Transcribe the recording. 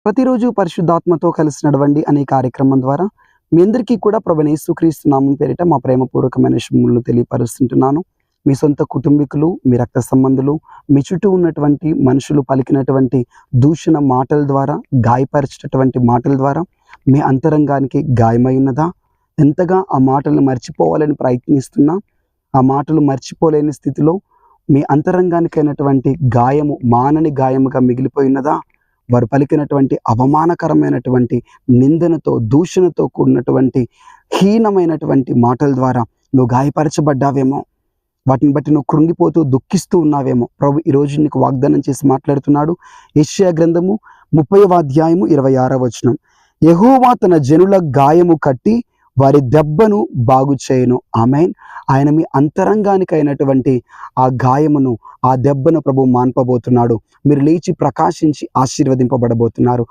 ప్రతిరోజు పరిశుద్ధాత్మతో కలిసి నడవండి అనే కార్యక్రమం ద్వారా మీ అందరికీ కూడా ప్రభువైన యేసుక్రీస్తు నామం పేరిట మా ప్రేమపూర్వకమైన శుభములు తెలియపరుస్తుంటున్నాను. మీ సొంత కుటుంబీకులు, మీ రక్త సంబంధులు, మీ చుట్టూ ఉన్నటువంటి మనుషులు పలికినటువంటి దూషణ మాటల ద్వారా, గాయపరిచేటటువంటి మాటల ద్వారా మీ అంతరంగానికి గాయమై ఉన్నదా? ఎంతగా ఆ మాటలను మర్చిపోవాలని ప్రయత్నిస్తున్నా ఆ మాటలు మర్చిపోలేని స్థితిలో మీ అంతరంగానికైనటువంటి గాయము మానని గాయముగా మిగిలిపోయినదా? వారు పలికినటువంటి అవమానకరమైనటువంటి నిందనతో, దూషణతో కూడినటువంటి హీనమైనటువంటి మాటల ద్వారా నువ్వు గాయపరచబడ్డావేమో. వాటిని బట్టి నువ్వు కృంగిపోతూ దుఃఖిస్తూ ఉన్నావేమో. ప్రభు ఈరోజు నీకు వాగ్దానం చేసి మాట్లాడుతున్నాడు. యెషయా గ్రంథము 30వ అధ్యాయము 26వ వచనం. యెహోవా తన జనుల గాయము కట్టి వారి దెబ్బను బాగు చేయను. ఆమేన్. ఆయన మీ అంతరంగానికి అయినటువంటి ఆ గాయమును, ఆ దెబ్బను ప్రభు మాన్పబోతున్నాడు. మీరు లేచి ప్రకాశించి ఆశీర్వదింపబడబోతున్నారు.